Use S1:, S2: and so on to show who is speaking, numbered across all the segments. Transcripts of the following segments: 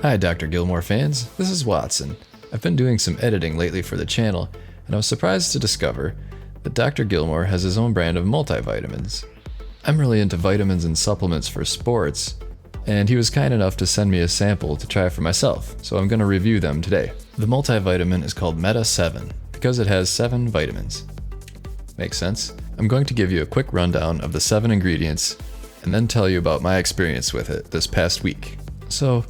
S1: Hi Dr. Gilmore fans, this is Watson. I've been doing some editing lately for the channel, and I was surprised to discover that Dr. Gilmore has his own brand of multivitamins. I'm really into vitamins and supplements for sports, and he was kind enough to send me a sample to try for myself, so I'm going to review them today. The multivitamin is called Meta 7 because it has 7 vitamins. Makes sense? I'm going to give you a quick rundown of the 7 ingredients and then tell you about my experience with it this past week. So,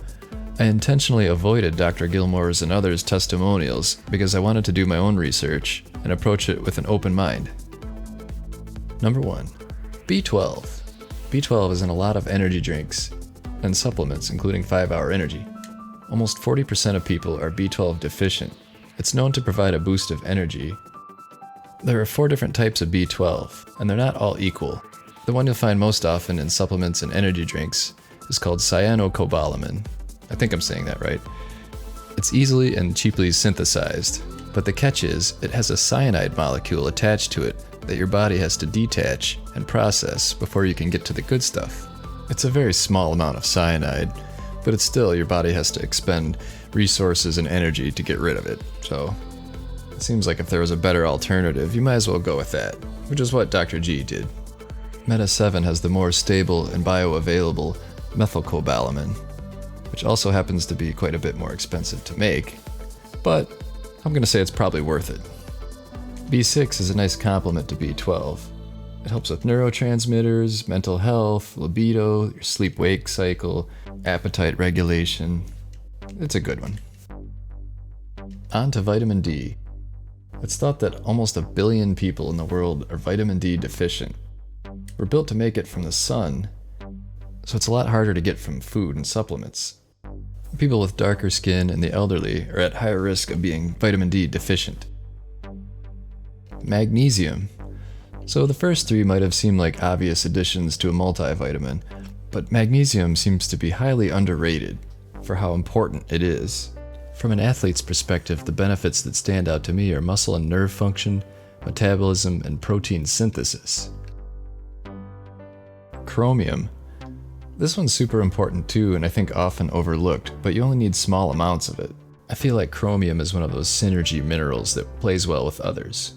S1: I intentionally avoided Dr. Gilmore's and others' testimonials because I wanted to do my own research and approach it with an open mind. Number 1. B12. B12 is in a lot of energy drinks and supplements, including 5-Hour Energy. Almost 40% of people are B12 deficient. It's known to provide a boost of energy. There are 4 different types of B12, and they're not all equal. The one you'll find most often in supplements and energy drinks is called cyanocobalamin. I think I'm saying that right. It's easily and cheaply synthesized, but the catch is it has a cyanide molecule attached to it that your body has to detach and process before you can get to the good stuff. It's a very small amount of cyanide, but it's still your body has to expend resources and energy to get rid of it, so it seems like if there was a better alternative, you might as well go with that, which is what Dr. G did. Meta 7 has the more stable and bioavailable methylcobalamin, which also happens to be quite a bit more expensive to make, but I'm going to say it's probably worth it. B6 is a nice complement to B12. It helps with neurotransmitters, mental health, libido, your sleep-wake cycle, appetite regulation. It's a good one. On to vitamin D. It's thought that almost 1 billion people in the world are vitamin D deficient. We're built to make it from the sun, so it's a lot harder to get from food and supplements. People with darker skin and the elderly are at higher risk of being vitamin D deficient. Magnesium. So the first 3 might have seemed like obvious additions to a multivitamin, but magnesium seems to be highly underrated for how important it is. From an athlete's perspective, the benefits that stand out to me are muscle and nerve function, metabolism, and protein synthesis. Chromium. This one's super important too, and I think often overlooked, but you only need small amounts of it. I feel like chromium is one of those synergy minerals that plays well with others.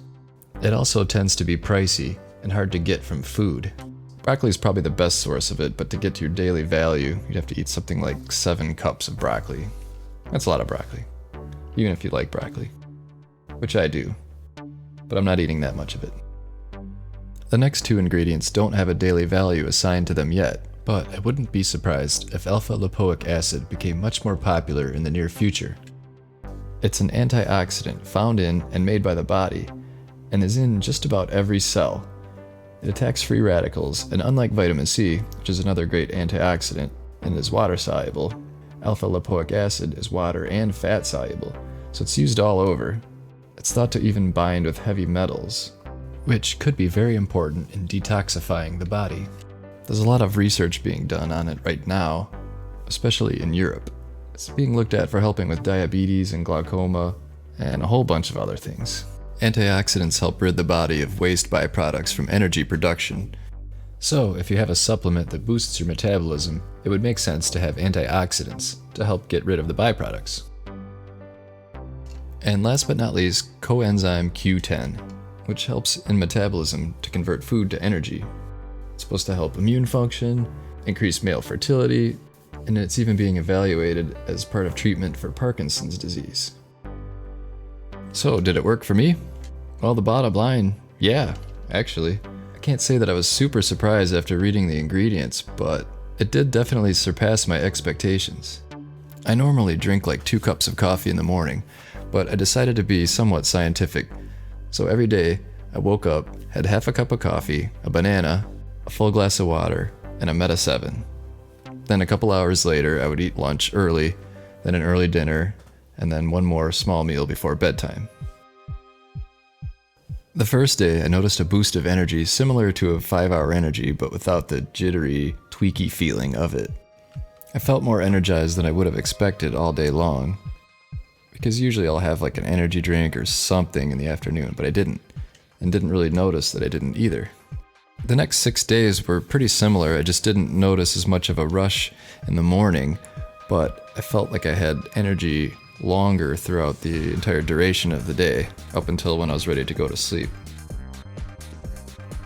S1: It also tends to be pricey and hard to get from food. Broccoli is probably the best source of it, but to get to your daily value, you'd have to eat something like 7 cups of broccoli. That's a lot of broccoli, even if you like broccoli, which I do, but I'm not eating that much of it. The next 2 ingredients don't have a daily value assigned to them yet, but I wouldn't be surprised if alpha-lipoic acid became much more popular in the near future. It's an antioxidant found in and made by the body, and is in just about every cell. It attacks free radicals, and unlike vitamin C, which is another great antioxidant and is water-soluble, alpha-lipoic acid is water and fat-soluble, so it's used all over. It's thought to even bind with heavy metals, which could be very important in detoxifying the body. There's a lot of research being done on it right now, especially in Europe. It's being looked at for helping with diabetes and glaucoma, and a whole bunch of other things. Antioxidants help rid the body of waste byproducts from energy production. So, if you have a supplement that boosts your metabolism, it would make sense to have antioxidants to help get rid of the byproducts. And last but not least, coenzyme Q10, which helps in metabolism to convert food to energy. It's supposed to help immune function, increase male fertility, and it's even being evaluated as part of treatment for Parkinson's disease. So, did it work for me? Well, the bottom line, yeah, actually. I can't say that I was super surprised after reading the ingredients, but it did definitely surpass my expectations. I normally drink like 2 cups of coffee in the morning, but I decided to be somewhat scientific. So every day, I woke up, had half a cup of coffee, a banana, a full glass of water, and a Meta 7. Then a couple hours later, I would eat lunch early, then an early dinner, and then one more small meal before bedtime. The first day, I noticed a boost of energy similar to a 5-Hour Energy, but without the jittery, tweaky feeling of it. I felt more energized than I would have expected all day long, because usually I'll have like an energy drink or something in the afternoon, but I didn't, and didn't really notice that I didn't either. The next 6 days were pretty similar. I just didn't notice as much of a rush in the morning, but I felt like I had energy longer throughout the entire duration of the day, up until when I was ready to go to sleep.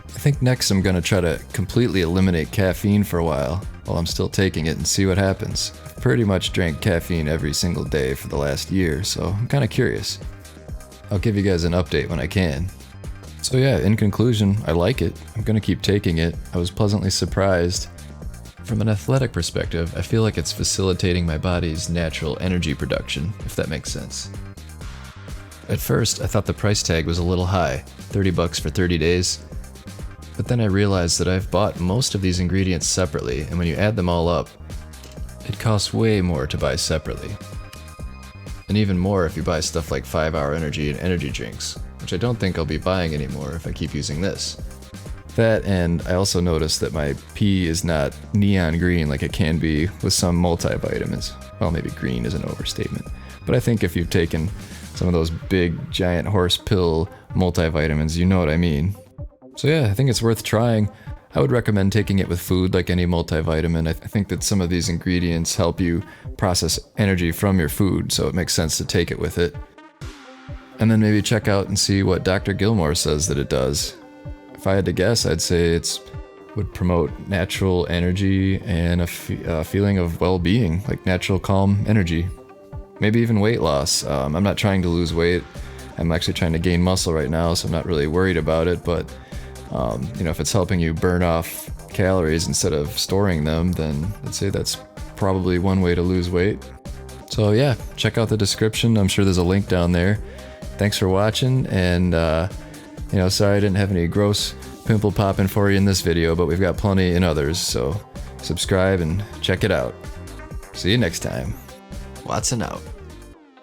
S1: I think next I'm gonna try to completely eliminate caffeine for a while I'm still taking it and see what happens. I've pretty much drank caffeine every single day for the last year, so I'm kinda curious. I'll give you guys an update when I can. So yeah, in conclusion, I like it. I'm gonna keep taking it. I was pleasantly surprised. From an athletic perspective, I feel like it's facilitating my body's natural energy production, if that makes sense. At first, I thought the price tag was a little high, $30 for 30 days. But then I realized that I've bought most of these ingredients separately, and when you add them all up, it costs way more to buy separately. And even more if you buy stuff like 5-Hour Energy and energy drinks, which I don't think I'll be buying anymore if I keep using this. That, and I also noticed that my pee is not neon green like it can be with some multivitamins. Well, maybe green is an overstatement. But I think if you've taken some of those big, giant horse pill multivitamins, you know what I mean. So yeah, I think it's worth trying. I would recommend taking it with food like any multivitamin. I think that some of these ingredients help you process energy from your food, so it makes sense to take it with it. And then maybe check out and see what Dr. Gilmore says that it does. If I had to guess, I'd say it would promote natural energy and a feeling of well-being, like natural calm energy. Maybe even weight loss. I'm not trying to lose weight. I'm actually trying to gain muscle right now, so I'm not really worried about it, but if it's helping you burn off calories instead of storing them, then I'd say that's probably one way to lose weight. So yeah, check out the description. I'm sure there's a link down there. Thanks for watching, and sorry I didn't have any gross pimple popping for you in this video, but we've got plenty in others, so subscribe and check it out. See you next time. Watson out.